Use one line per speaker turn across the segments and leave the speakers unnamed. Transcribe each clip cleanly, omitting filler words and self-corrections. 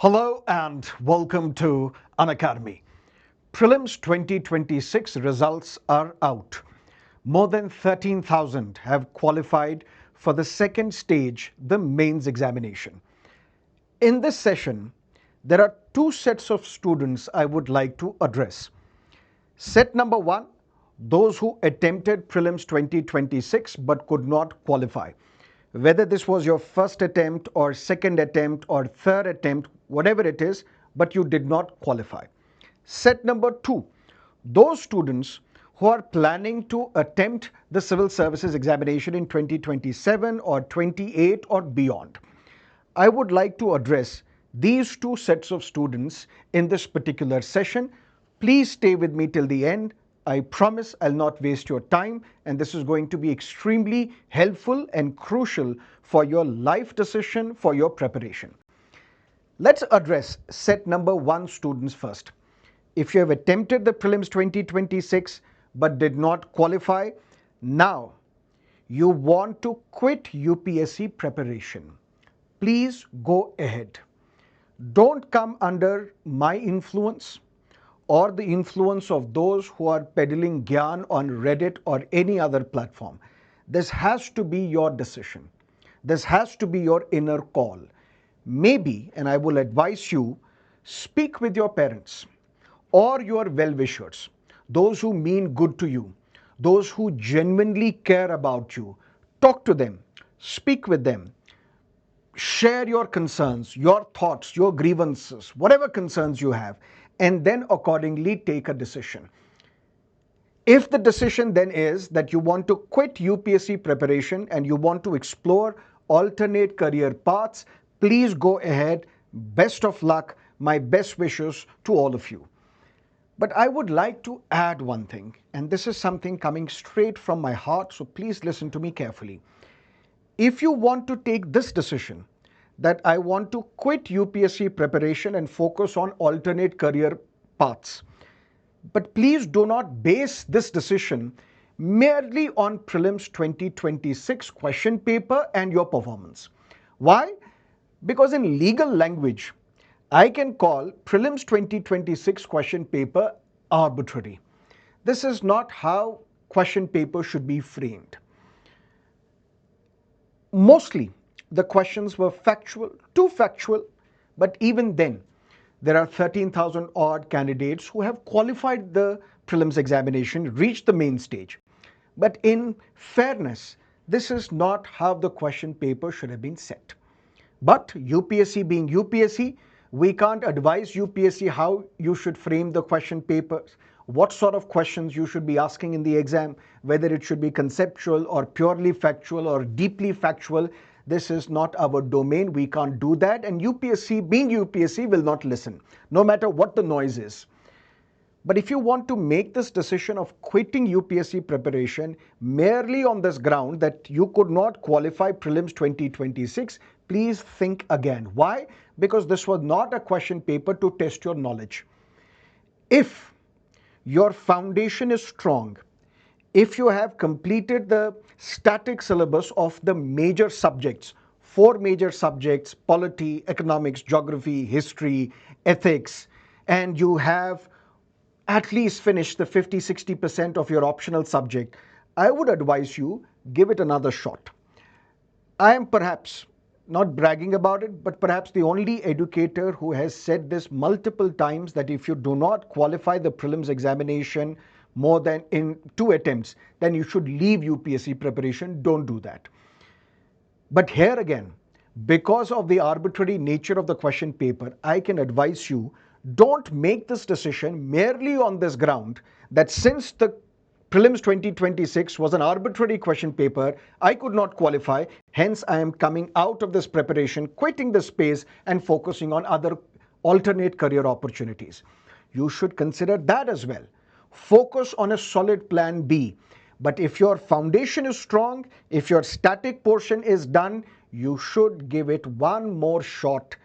Hello and welcome to Unacademy. Prelims 2026 results are out. More than 13,000 have qualified for the second stage, the mains examination. In this session, there are two sets of students I would like to address. Set number one, those who attempted Prelims 2026 but could not qualify. Whether this was your first attempt or second attempt or third attempt, whatever it is, but you did not qualify. Set number two, those students who are planning to attempt the civil services examination in 2027 or 28 or beyond. I would like to address these two sets of students in this particular session. Please stay with me till the end. I promise I'll not waste your time, and this is going to be extremely helpful and crucial for your life decision, for your preparation. Let's address set number one students first. If you have attempted the prelims 2026 but did not qualify, now you want to quit UPSC preparation, please go ahead. Don't come under my influence or the influence of those who are peddling gyan on Reddit or any other platform. This has to be your decision. This has to be your inner call. Maybe, and I will advise you, speak with your parents or your well-wishers, those who mean good to you, those who genuinely care about you. Talk to them, speak with them, share your concerns, your thoughts, your grievances, whatever concerns you have, and then accordingly take a decision. If the decision then is that you want to quit UPSC preparation and you want to explore alternate career paths, please go ahead. Best of luck. My best wishes to all of you. But I would like to add one thing, and this is something coming straight from my heart, so please listen to me carefully. If you want to take this decision, that I want to quit UPSC preparation and focus on alternate career paths, but please do not base this decision merely on Prelims 2026 question paper and your performance. Why? Because in legal language, I can call Prelims 2026 question paper arbitrary. This is not how question paper should be framed. Mostly, the questions were factual, too factual, but even then, there are 13,000 odd candidates who have qualified the prelims examination, reached the main stage. But in fairness, this is not how the question paper should have been set. But UPSC being UPSC, we can't advise UPSC how you should frame the question papers, what sort of questions you should be asking in the exam, whether it should be conceptual or purely factual or deeply factual. This is not our domain. We can't do that. And UPSC, being UPSC, will not listen, no matter what the noise is. But if you want to make this decision of quitting UPSC preparation merely on this ground that you could not qualify Prelims 2026, please think again. Why? Because this was not a question paper to test your knowledge. If your foundation is strong, if you have completed the static syllabus of the major subjects, 4 major subjects, polity, economics, geography, history, ethics, and you have at least finished the 50-60% of your optional subject, I would advise you give it another shot. I am perhaps not bragging about it, but perhaps the only educator who has said this multiple times, that if you do not qualify the prelims examination more than in 2 attempts, then you should leave UPSC preparation. Don't do that. But here again, because of the arbitrary nature of the question paper, I can advise you, don't make this decision merely on this ground that since the Prelims 2026 was an arbitrary question paper, I could not qualify, hence I am coming out of this preparation, quitting the space and focusing on other alternate career opportunities. You should consider that as well. Focus on a solid plan B. But if your foundation is strong, if your static portion is done, you should give it one more shot.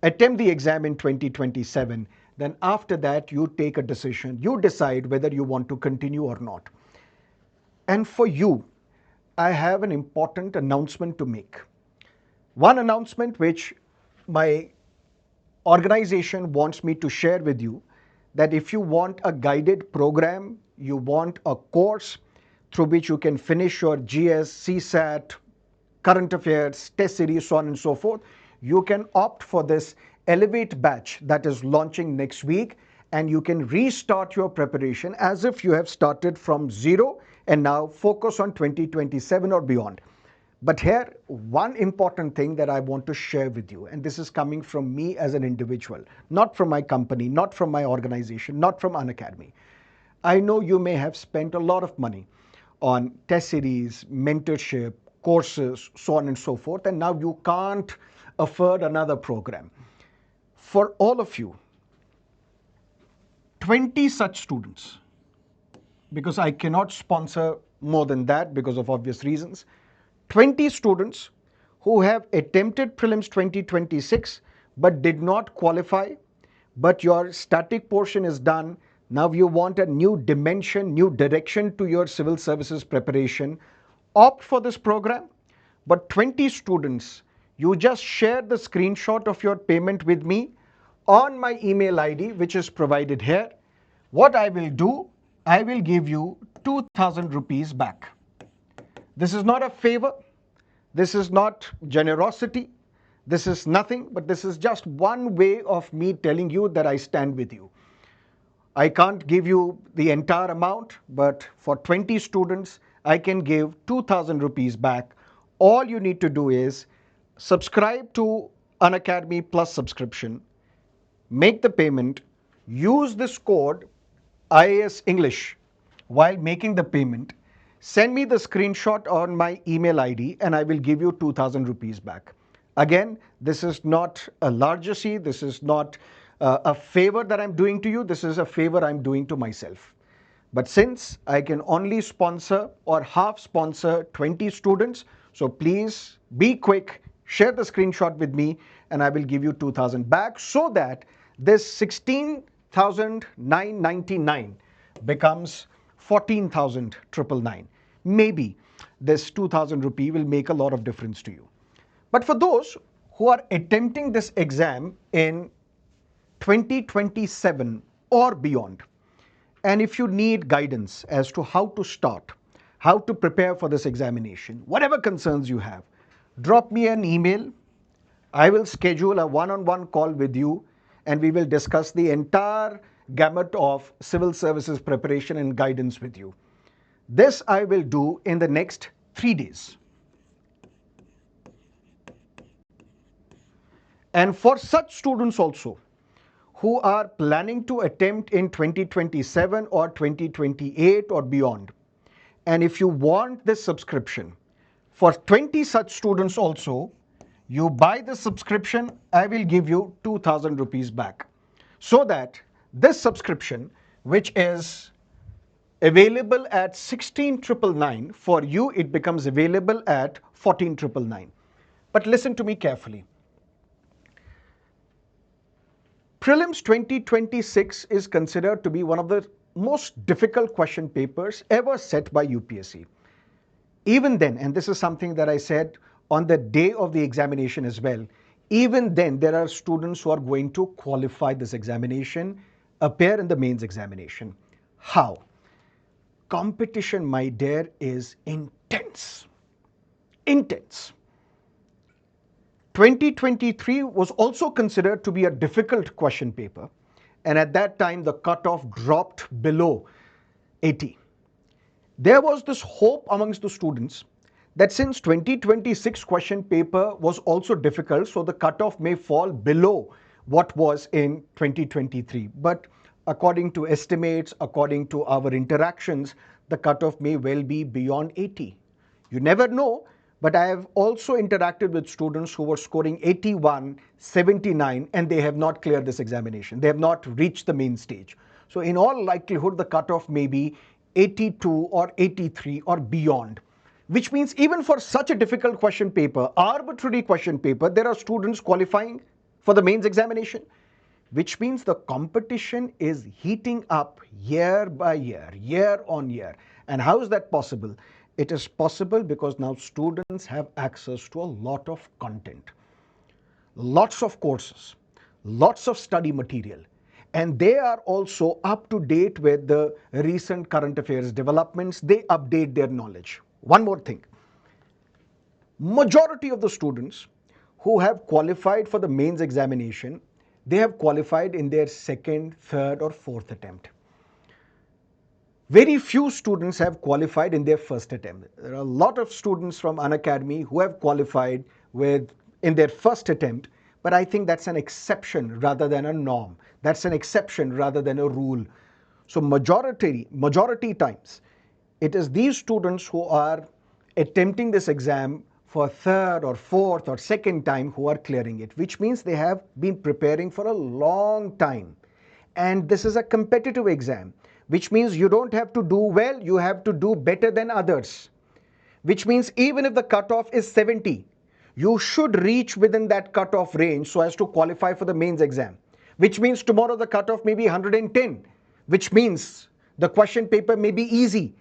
Attempt the exam in 2027. Then after that, you take a decision. You decide whether you want to continue or not. And for you, I have an important announcement to make. One announcement which my organization wants me to share with you that if you want a guided program, you want a course through which you can finish your GS, CSAT, current affairs, test series, so on and so forth, you can opt for this Elevate batch that is launching next week, and you can restart your preparation as if you have started from zero and now focus on 2027 or beyond. But here, one important thing that I want to share with you, and this is coming from me as an individual, not from my company, not from my organization, not from Unacademy. I know you may have spent a lot of money on test series, mentorship, courses, so on and so forth, and now you can't afford another program. For all of you, 20 such students, because I cannot sponsor more than that because of obvious reasons, 20 students who have attempted prelims 2026 but did not qualify, but your static portion is done. Now you want a new dimension, new direction to your civil services preparation. Opt for this program. But 20 students, you just share the screenshot of your payment with me on my email ID, which is provided here. What I will do, I will give you 2,000 rupees back. This is not a favor. This is not generosity. This is nothing, but this is just one way of me telling you that I stand with you. I can't give you the entire amount, but for 20 students, I can give 2,000 rupees back. All you need to do is subscribe to Unacademy Plus subscription, make the payment, use this code IAS English while making the payment, send me the screenshot on my email ID, and I will give you 2,000 rupees back. Again, this is not a largesse, this is not a favor that I'm doing to you, this is a favor I'm doing to myself. But since I can only sponsor or half sponsor 20 students, so please be quick, share the screenshot with me, and I will give you 2,000 back so that this 16,999 becomes 14,999. Maybe this 2,000 rupee will make a lot of difference to you. But for those who are attempting this exam in 2027 or beyond, and if you need guidance as to how to start, how to prepare for this examination, whatever concerns you have, drop me an email. I will schedule a one-on-one call with you, and we will discuss the entire gamut of civil services preparation and guidance with you. This I will do in the next 3 days. And for such students also who are planning to attempt in 2027 or 2028 or beyond, and if you want this subscription, for 20 such students also, you buy the subscription, I will give you 2,000 rupees back. So that this subscription, which is available at 16,999, for you it becomes available at 14,999. But listen to me carefully. Prelims 2026 is considered to be one of the most difficult question papers ever set by UPSC. Even then, and this is something that I said on the day of the examination as well, even then there are students who are going to qualify this examination, appear in the mains examination. How? Competition, my dear, is intense. Intense. 2023 was also considered to be a difficult question paper, and at that time the cutoff dropped below 80. There was this hope amongst the students that since 2026 question paper was also difficult, so the cutoff may fall below what was in 2023. But according to estimates, according to our interactions, the cutoff may well be beyond 80. You never know. But I have also interacted with students who were scoring 81, 79, and they have not cleared this examination. They have not reached the main stage. So in all likelihood, the cutoff may be 82 or 83 or beyond, which means even for such a difficult question paper, arbitrary question paper, there are students qualifying for the mains examination, which means the competition is heating up year by year on year. And how is that possible? It is possible because now students have access to a lot of content, lots of courses, lots of study material, and they are also up to date with the recent current affairs developments. They update their knowledge. One more thing, majority of the students who have qualified for the mains examination, they have qualified in their second, third, or fourth attempt. Very few students have qualified in their first attempt. There are a lot of students from Unacademy who have qualified in their first attempt, but I think that's an exception rather than a norm. That's an exception rather than a rule. So majority times, it is these students who are attempting this exam for third or fourth or second time who are clearing it, which means they have been preparing for a long time. And this is a competitive exam, which means you don't have to do well, you have to do better than others. Which means even if the cutoff is 70, you should reach within that cutoff range so as to qualify for the mains exam. Which means tomorrow the cutoff may be 110, which means the question paper may be easy.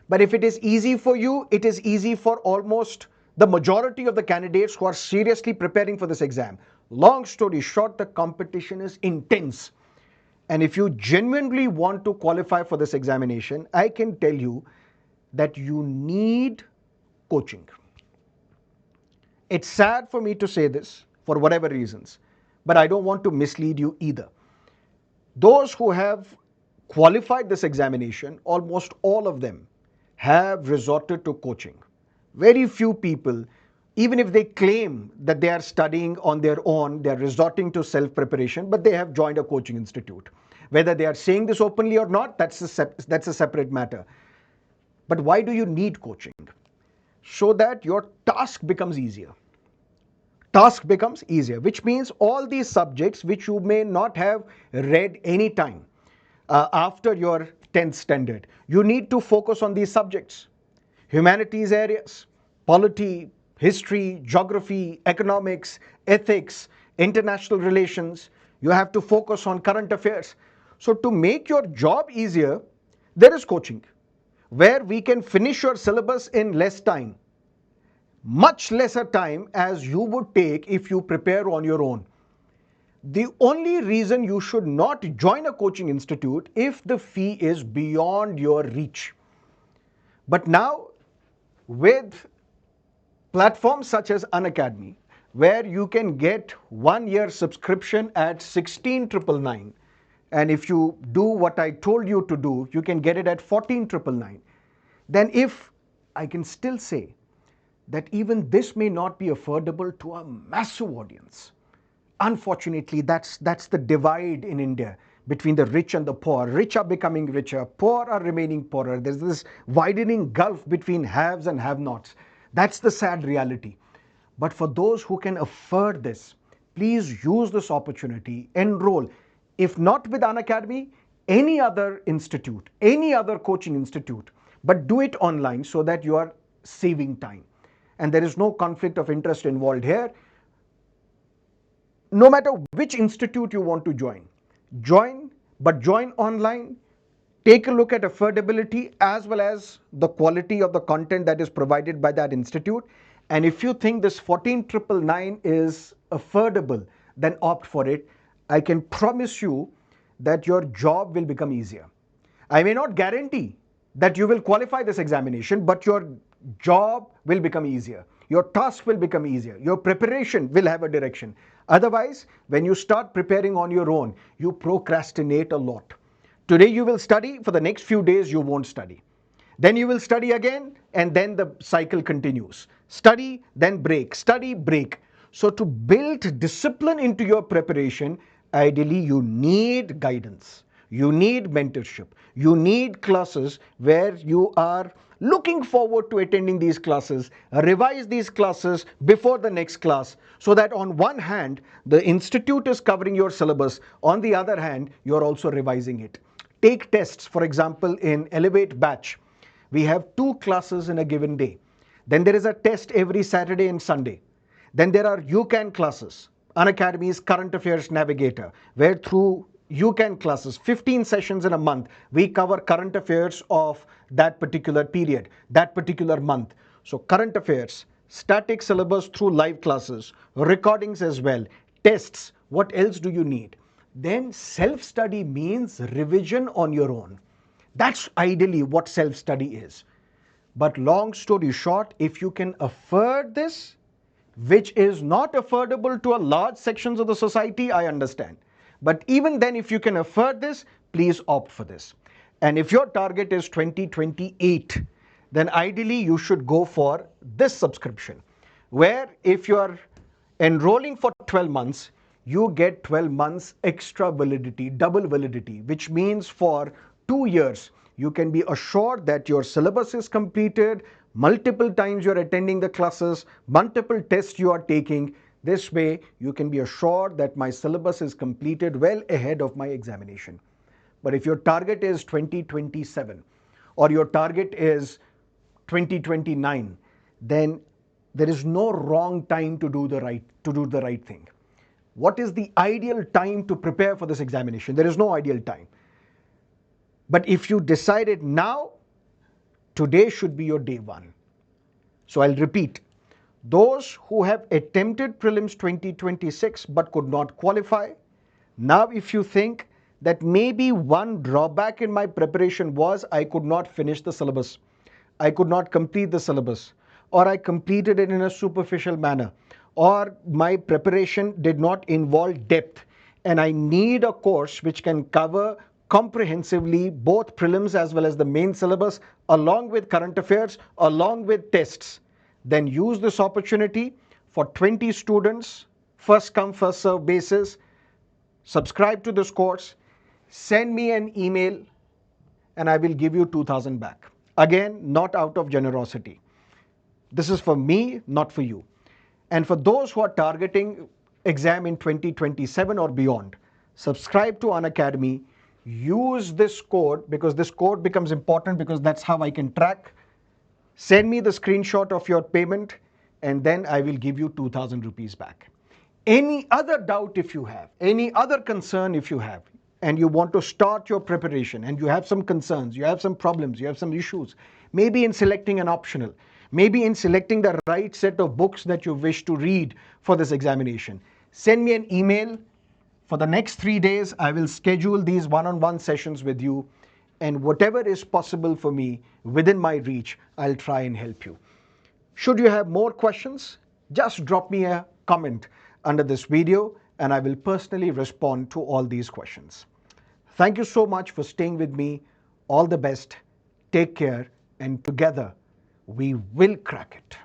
But if it is easy for you, it is easy for almost the majority of the candidates who are seriously preparing for this exam. Long story short, the competition is intense. And if you genuinely want to qualify for this examination, I can tell you that you need coaching. It's sad for me to say this for whatever reasons, but I don't want to mislead you either. Those who have qualified this examination, almost all of them have resorted to coaching. Very few people, even if they claim that they are studying on their own, they are resorting to self-preparation, but they have joined a coaching institute. Whether they are saying this openly or not, that's a separate matter. But why do you need coaching? So that your task becomes easier. Task becomes easier, which means all these subjects which you may not have read any time after your 10th standard, you need to focus on these subjects. Humanities areas, polity, history, geography, economics, ethics, international relations. You have to focus on current affairs. So to make your job easier, there is coaching, where we can finish your syllabus in less time. Much lesser time as you would take if you prepare on your own. The only reason you should not join a coaching institute if the fee is beyond your reach. But now, with platforms such as Unacademy, where you can get 1 year subscription at 16,999, and if you do what I told you to do, you can get it at 14,999, then if I can still say that even this may not be affordable to a massive audience. Unfortunately, that's the divide in India between the rich and the poor. Rich are becoming richer, poor are remaining poorer. There's this widening gulf between haves and have-nots. That's the sad reality. But for those who can afford this, please use this opportunity, enroll. If not with Unacademy, any other institute, any other coaching institute, but do it online so that you are saving time. And there is no conflict of interest involved here. No matter which institute you want to join, but join online. Take a look at affordability as well as the quality of the content that is provided by that institute. And if you think this 14,999 is affordable, then opt for it. I can promise you that your job will become easier. I may not guarantee that you will qualify this examination, but your job will become easier. Your task will become easier. Your preparation will have a direction. Otherwise, when you start preparing on your own, you procrastinate a lot. Today you will study, for the next few days you won't study. Then you will study again, and then the cycle continues. Study, then break, study, break. So to build discipline into your preparation, ideally you need guidance. You need mentorship. You need classes where you are looking forward to attending these classes, revise these classes before the next class, so that on one hand, the institute is covering your syllabus, on the other hand, you're also revising it. Take tests, for example, in Elevate Batch. We have 2 classes in a given day. Then there is a test every Saturday and Sunday. Then there are UCAN classes, Unacademy's Current Affairs Navigator, where through UCAN classes, 15 sessions in a month, we cover current affairs of that particular period, that particular month. So current affairs, static syllabus through live classes, recordings as well, tests, what else do you need? Then self-study means revision on your own. That's ideally what self-study is. But long story short, if you can afford this, which is not affordable to a large sections of the society, I understand. But even then, if you can afford this, please opt for this. And if your target is 2028, then ideally you should go for this subscription, where if you are enrolling for 12 months, you get 12 months extra validity, double validity, which means for 2 years, you can be assured that your syllabus is completed, multiple times you're attending the classes, multiple tests you are taking. This way, you can be assured that my syllabus is completed well ahead of my examination. But if your target is 2027 or your target is 2029, then there is no wrong time to do the right thing. What is the ideal time to prepare for this examination? There is no ideal time. But if you decided now, today should be your day one. So I'll repeat. Those who have attempted prelims 2026 but could not qualify, now if you think that maybe one drawback in my preparation was I could not finish the syllabus, I could not complete the syllabus, or I completed it in a superficial manner, or my preparation did not involve depth, and I need a course which can cover comprehensively both prelims as well as the main syllabus, along with current affairs, along with tests, then use this opportunity for 20 students, first come, first serve basis. Subscribe to this course, send me an email, and I will give you 2,000 back. Again, not out of generosity. This is for me, not for you. And for those who are targeting exam in 2027 or beyond, subscribe to Unacademy, use this code, because this code becomes important because that's how I can track. Send me the screenshot of your payment, and then I will give you 2,000 rupees back. Any other doubt if you have, any other concern if you have, and you want to start your preparation and you have some concerns, you have some problems, you have some issues, maybe in selecting an optional, maybe in selecting the right set of books that you wish to read for this examination, send me an email. For the next 3 days, I will schedule these one-on-one sessions with you, and whatever is possible for me within my reach, I'll try and help you. Should you have more questions, just drop me a comment under this video and I will personally respond to all these questions. Thank you so much for staying with me. All the best, take care, and together we will crack it.